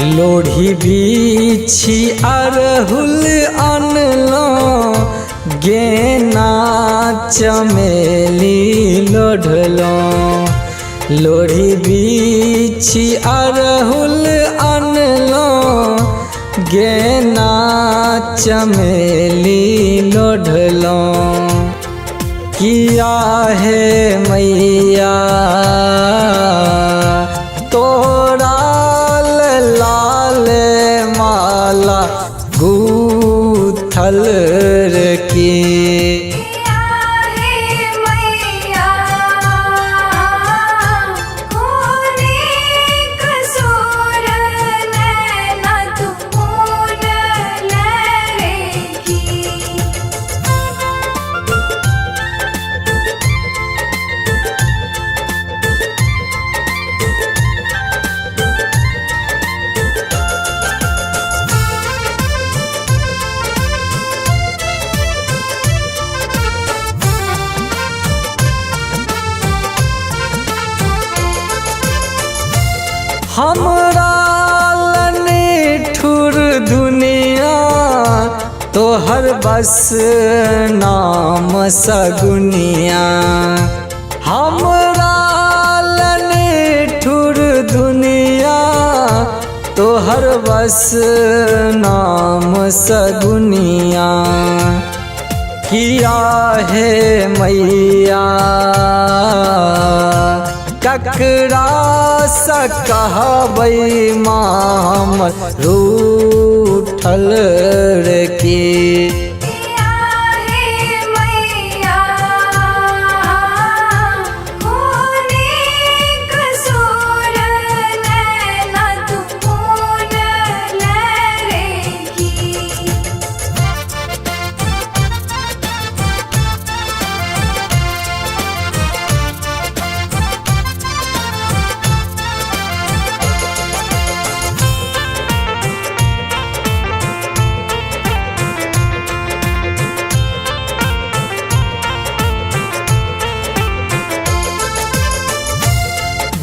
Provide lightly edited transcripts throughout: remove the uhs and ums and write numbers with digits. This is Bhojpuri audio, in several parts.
लोढ़ी बीछी अरहुल अनलो गेना चमेली लोढ़लो। लोढ़ी बीछी अरहुल अनलो गेना चमेली लोढ़लो। किया है मैया तोरा लाल माला गूथल की। हमरा लनिठुर दुनिया तोहर बस नाम सगुनिया। हमरा लनिठुर दुनिया तोहर बस नाम सगुनिया। किया है मैया ककरा सा कहबै माम रूठल की।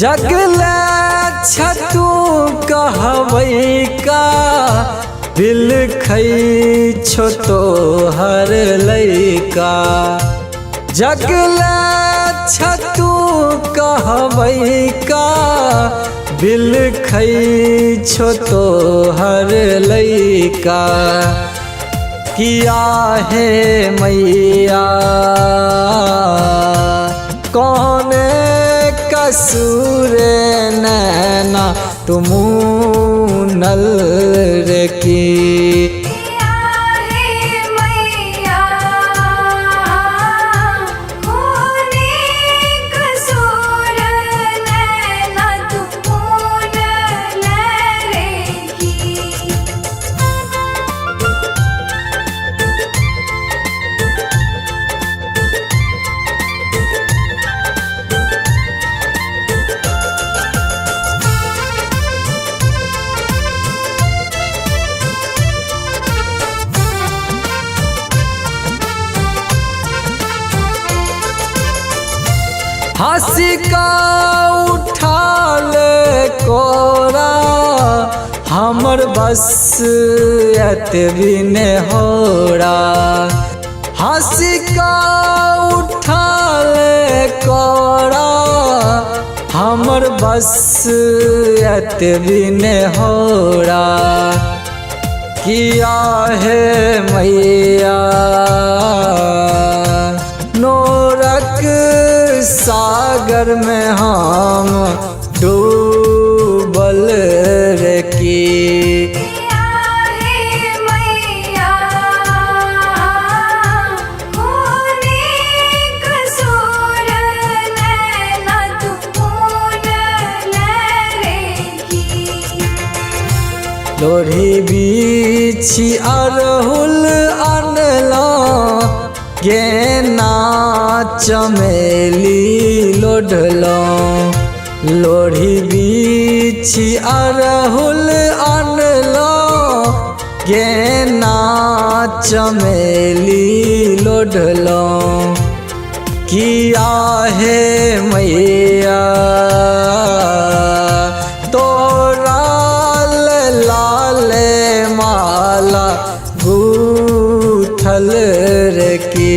जगले छतू कहबै का दिल खै छो तोहर लैका। जगले छतू कहबै का दिल खै छो तोहर लैका। किया है मैया कौन कसूर नैना तुम नल की। हंसी का उठाल कोरा हमर बस एतबी ने होरा। हंसी का उठाल कोरा हमर बस एतबी ने होरा। किया है मैया नोरक सागर में हम डूबल रे की। लोढ़ी बीछी अरहुल अनलो गेना चमेली लोढ़लो। लोढ़ी बीछी अरहुल अनलो गेना चमेली लोढ़लो। किया है मैया तोरा छल रे की।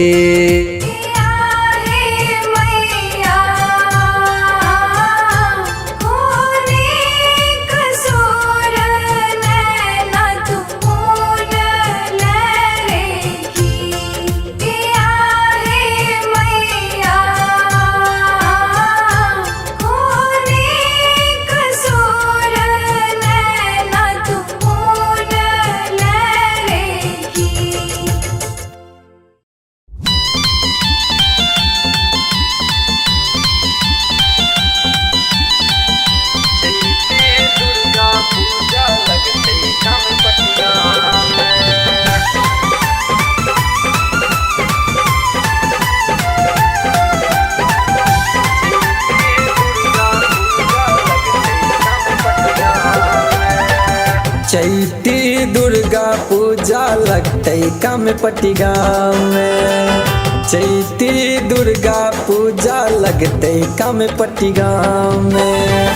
चैती दुर्गा पूजा लगते कामपट्टी गाँव में। चैती दुर्गा पूजा लगते कामपट्टी गाँव में।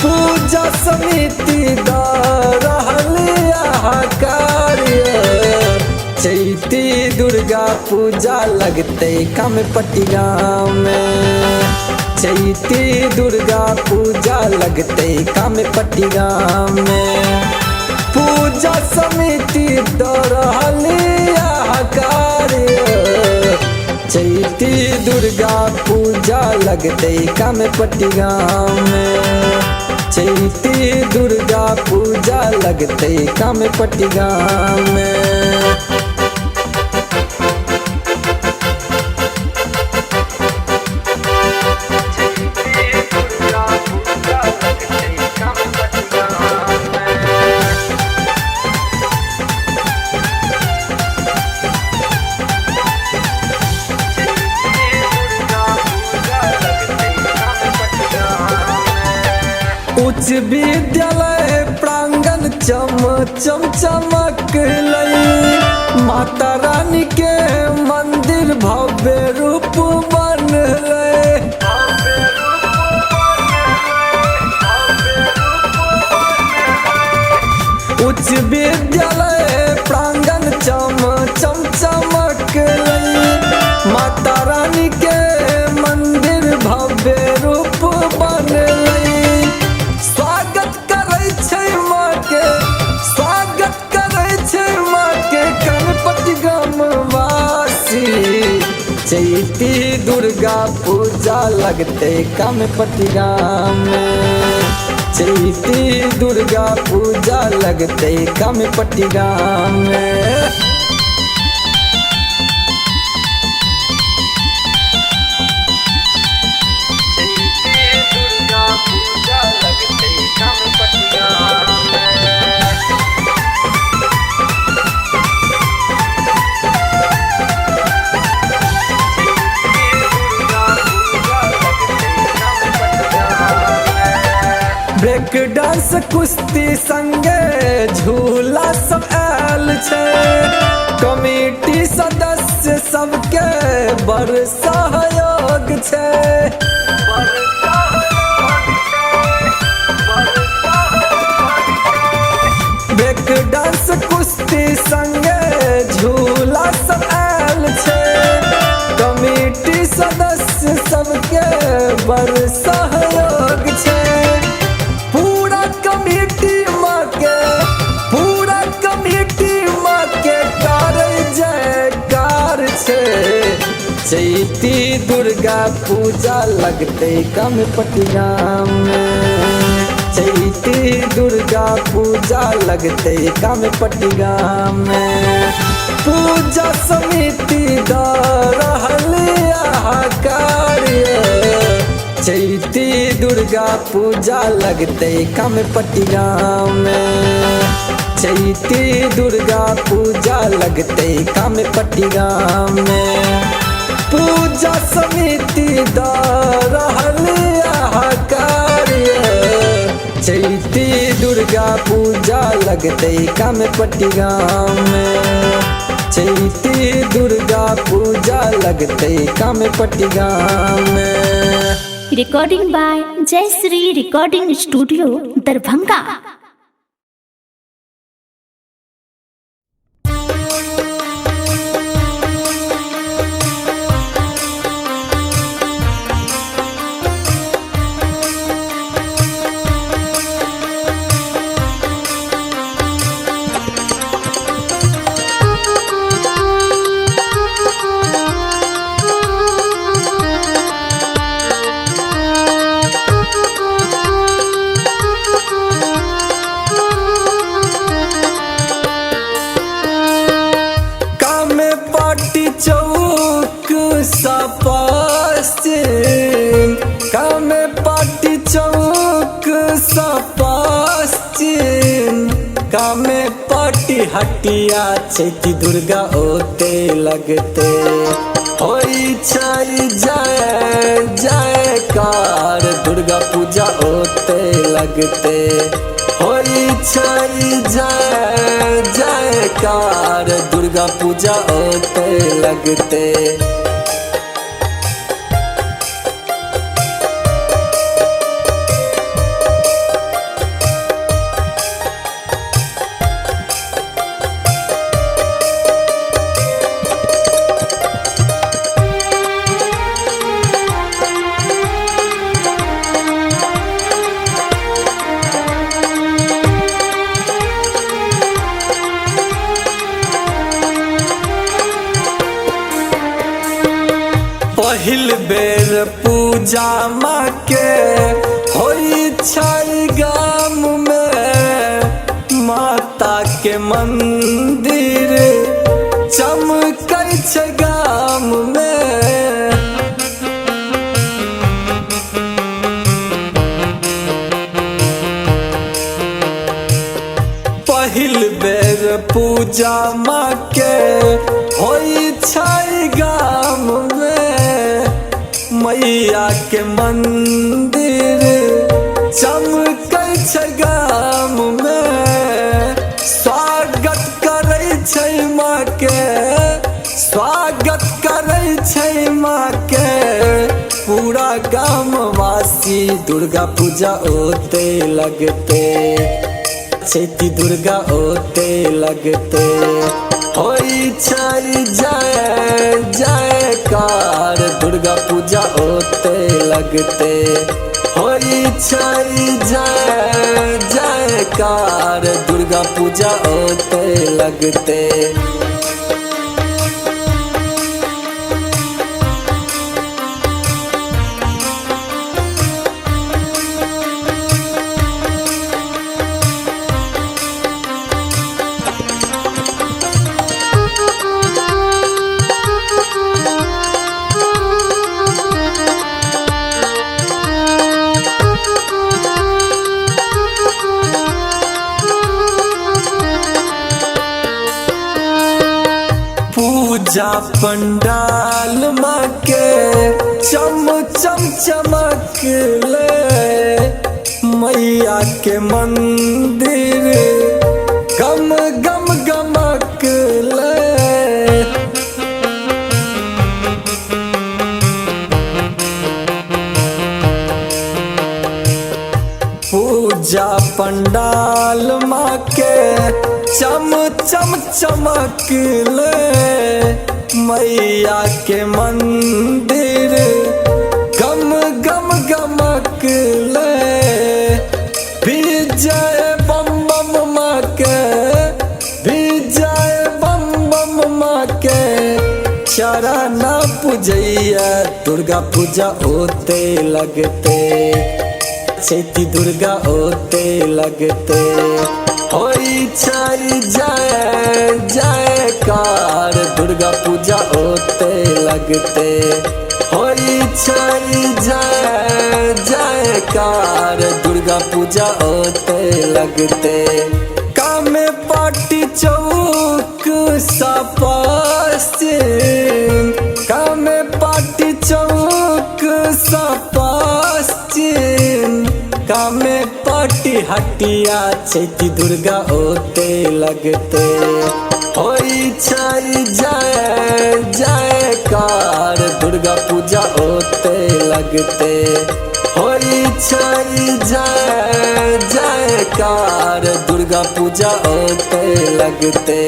पूजा समिति दा रहल कार्य। चैती दुर्गा पूजा लगते कामपट्टी गाँव में। चैती दुर्गा पूजा लगते कामपट्टी गाँव में। पूजा समिति दरहल कार्य। चैती दुर्गा पूजा लगते कामपट्टी गाँव में। चैती दुर्गा पूजा लगते कामपट्टी गाँव में। उच्च विद्यालय प्रांगण चम चम चमक लई। माता रानी के मंदिर भव्य रूप बनले। उच्च विद्यालय प्रांगण चम चम चमक लई। माता रानी के मंदिर भव्य रूप बनले। स्वागत करे छै माँ के, स्वागत करे छै माँ के कामपट्टी गाँव वासी। चैती दुर्गा पूजा लगते कामपट्टी गाँव में। चैती दुर्गा पूजा लगते कामपट्टी गाँव में। ब्रेक डांस कुश्ती संगे झूला सब आयल छे। कमेटी सदस्य सबके बड़ सहयोग छे। ब्रेक डांस कुश्ती संगे झूला सब आयल छे। कमेटी सदस्य सबके बड़ सहयोग छे। पूरा कमेटी माँ के जयकार छे। चैती दुर्गा पूजा लगते कामपट्टी गाँव में। चैती दुर्गा पूजा लगते कामपट्टी गाँव में। पूजा समिति दा रहल कार्य। चैती दुर्गा पूजा लगते कामपट्टी गाँव में। चैती दुर्गा पूजा लगते कामपट्टी गाँव में। पूजा समिति दा रहल कार्य। चैती दुर्गा पूजा लगते कामपट्टी गाँव में। चैती दुर्गा पूजा लगते कामपट्टी गाँव में। Recording by Jayshree recording studio Darbhanga. Hatia Chaiti Durga ओते लगते होई छै जय जयकार दुर्गा पूजा ओते लगते होई छै जय जयकार दुर्गा पूजा ओते लगते। पहिल बेर पूजा माँ के होई छै गाम में माता के मंदिर चमकै छै गाम में। पहिल बेर पूजा माँ के होई छै गाम में मैया के मंदिर चमकै छै गाम में। स्वागत करै छै माँ के स्वागत करै छै माँ के पूरा गाम वासी दुर्गा पूजा ओते लगते चैती दुर्गा ओते लगते होई छै जय जयकार दुर्गा पूजा ओते लगते होई छै जय जयकार दुर्गा पूजा ओते लगते। पूजा पंडाल माँ के चम चम चमकले मैया के मंदिर गम गम गमकले। पूजा पंडाल माँ के चम चम चमकले मैया के मंदिर गम गम गमकले। विजय बम बम माँ के विजय बम बम माँ के चरण पूजैया दुर्गा पूजा ओते लगते चैती दुर्गा ओते लगते होई छै जय जयकार दुर्गा पूजा ओते लगते होई छै जय जयकार दुर्गा पूजा ओते लगते। कामे पाटी चौक सपास्तीन कामे पाटी चौक सपास्तीन कामे पाटी हटिया चैती दुर्गा ओते लगते होई छै जय जयकार दुर्गा पूजा ओते लगते होई छै जय जयकार दुर्गा पूजा ओते लगते।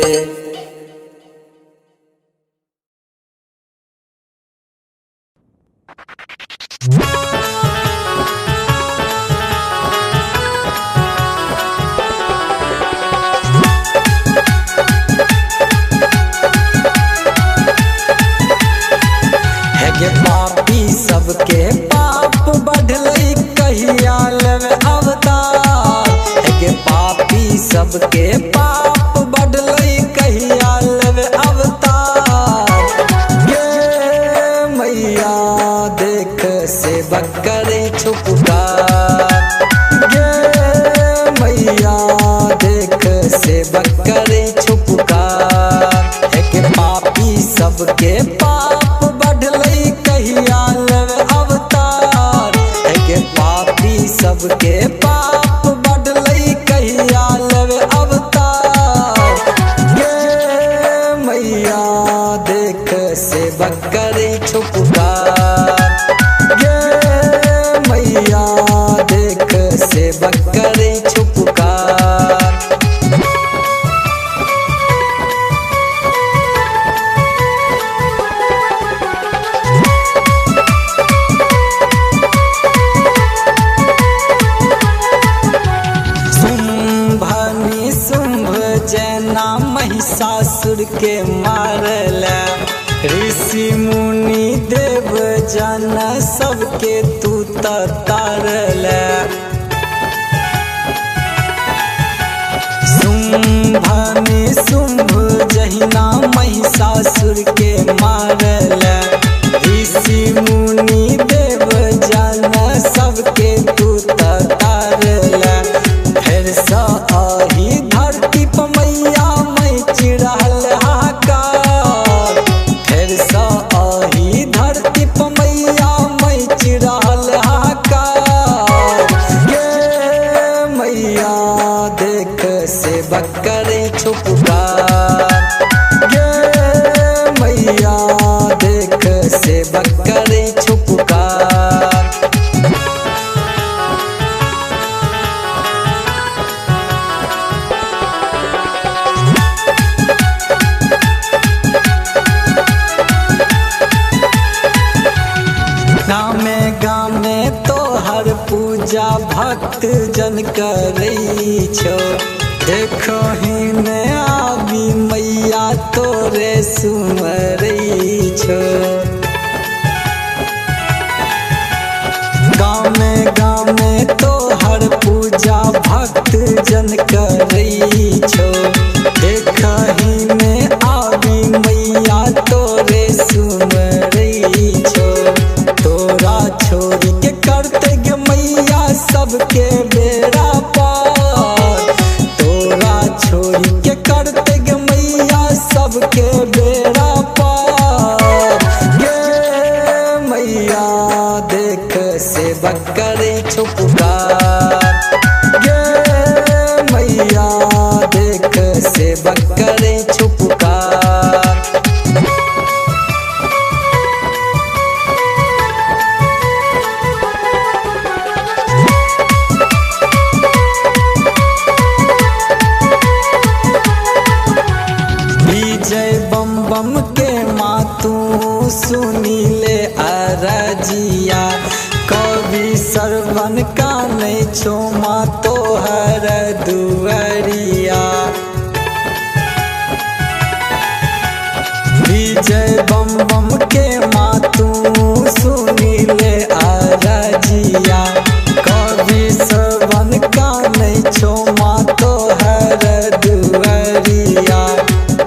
हे पापी सबके पाप बढ़ले कहिया लेवे अवतार हे पापी सबके पाप बढ़ले कहिया लेवे अवतार। गे मैया देख सेवक करे छुपुकार गे मैया देख सेवक करे सुर के मारला। ऋषि मुनि देव जन सबके तू तारला। शुंभ निशुंभ जहिना महिषासुर के मारला। ऋषि मुनि देव जन सबके तू तारला। फिर सा आही धरती पर मैया मच रहल हाहाकार। फिर सा आही धरती पर मैया मच रहल हाहाकार। ये मैया देख सेवक करे छुपकार। ये मैया देख सेवक करे छुपकार। गामे गामे तोहर पूजा भक्त जन करई छो। देखो ही ने आबी मैया तोरे सुमरई छो। गामे गामे तोहर पूजा भक्त जन करई छो। देखो ही ने आबी मैया तोरे सुमरई छो। तोरा छोरी के करते गे मैया सबके बेड़ा पार। तोरा छोरी के करते गे मैया सबके बेड़ा पार। गे मैया देख सेवक करे छुपकार। गे मैया देख सेवक करे छुपकार। विजय बम बम के मातू सुनी ले अरजिया। कवि सरवन का नहीं छो माँ तोहर दुआरिया। विजय बम बम के मातू सुनी ले अरजिया। कवि सरवन का नहीं छो माँ तोहर दुआरिया।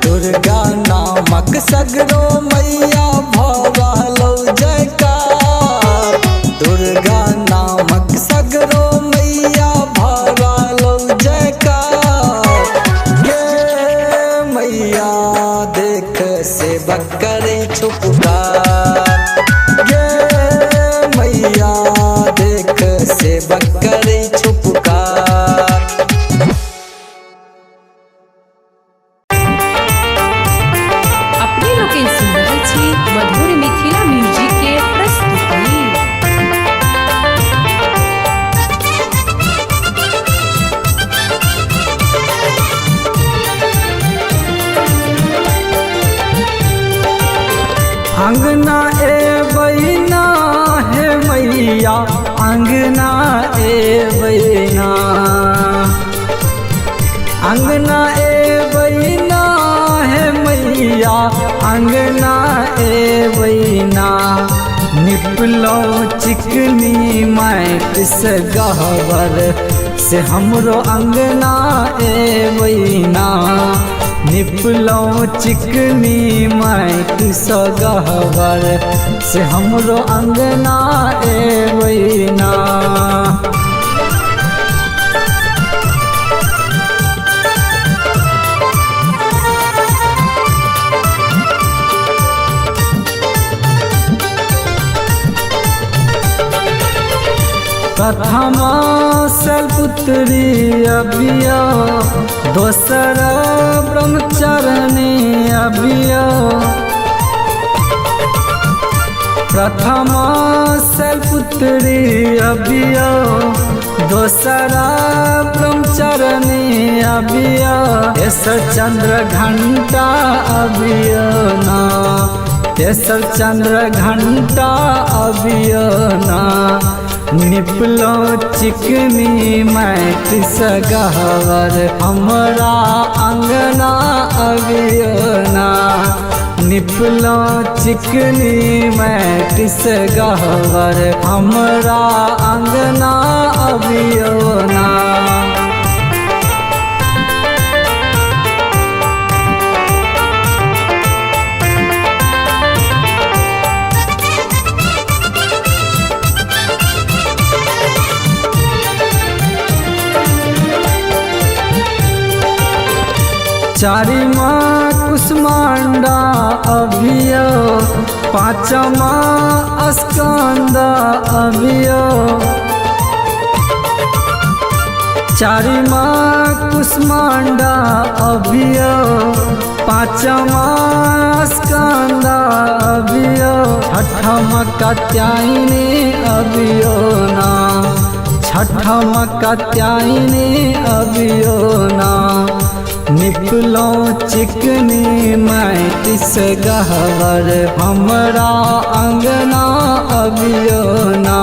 दुर्गा नामक सगरो मैया भवालो जयकार। दुर्गा नामक सगरो मैया भवालो जयकार। ये मैया देख सेवक करे छुपकार। ये मैया देख सेवक करे छुपकार। मधुर मिथिला म्यूजिक के प्रस्तुति। अंगना ए बैना है मैया अंगना ए बैना। अंगना ए बैना है मैया अंगना ए बैना। निपलो चिकनी माइट से गहवर से हमरो अंगना ए बैना। निपलो चिकनी माइट से गहवर से हमरो अंगना ए बैना। प्रथमा शैलपुत्री अभिया। दोसर ब्रह्मचारिणी अभिया। प्रथमा शैलपुत्री अभिया। दोसरा ब्रह्मचारिणी अभिया। तेसर चंद्र घंटा अभिया ना। तेसर चंद्र घंटा अभिया ना। निपलो चिकनी मैट सगहवर हमरा अंगना अबियोना। निपलो चिकनी मैट सगहवर हमरा अंगना अबियोना। चारिमा कुष्मांडा अभियो पाँचमा स्कंदा अभियो। चारिमा कुष्मांडा अभियो पाँचमा स्कंदा अभियो। छठमा कात्यायनी अभियो ना। छठमा कात्यायनी अभियो ना। निपलो चिकनी मैट सगहवर हमरा अंगना अबियोना।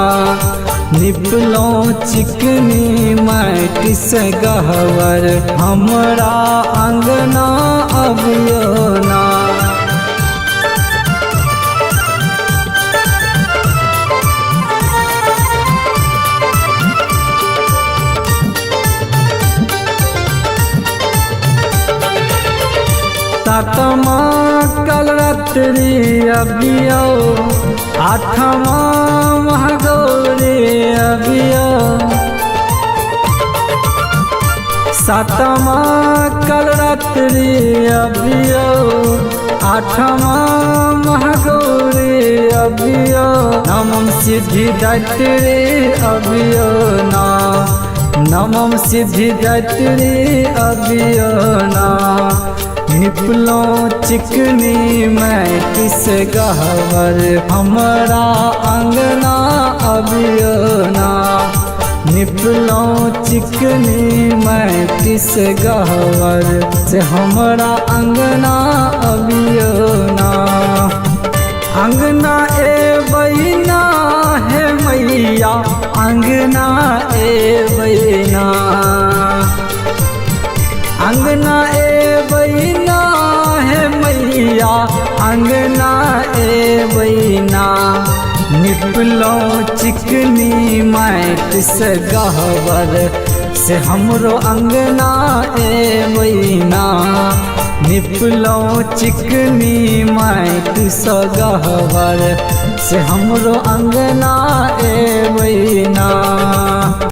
निपलो चिकनी मैट सगहवर हमरा अंगना अबियोना। सातमा कलरात्रि अबियो आठमा महागौरी अबियो। सातमा कलरात्रि अबियो आठमा महागौरी अबियो। नमम सिद्धिदात्री अबियो ना। नमम सिद्धिदात्री अबियो ना। निपलो चिकनी मैट सगहवर हमरा अंगना अबियोना। निपलो चिकनी मैट सगहवर से हमरा अंगना अबियोना। अंगना ए बैना है मैया अंगना ए बैना। अंगना ए बैना है मैया अंगना ए बैना। निपलो चिकनी मैट सगहवर से हमरो अंगना ए बैना। निपलो चिकनी मैट सगहवर से हमरो अंगना ए बैना।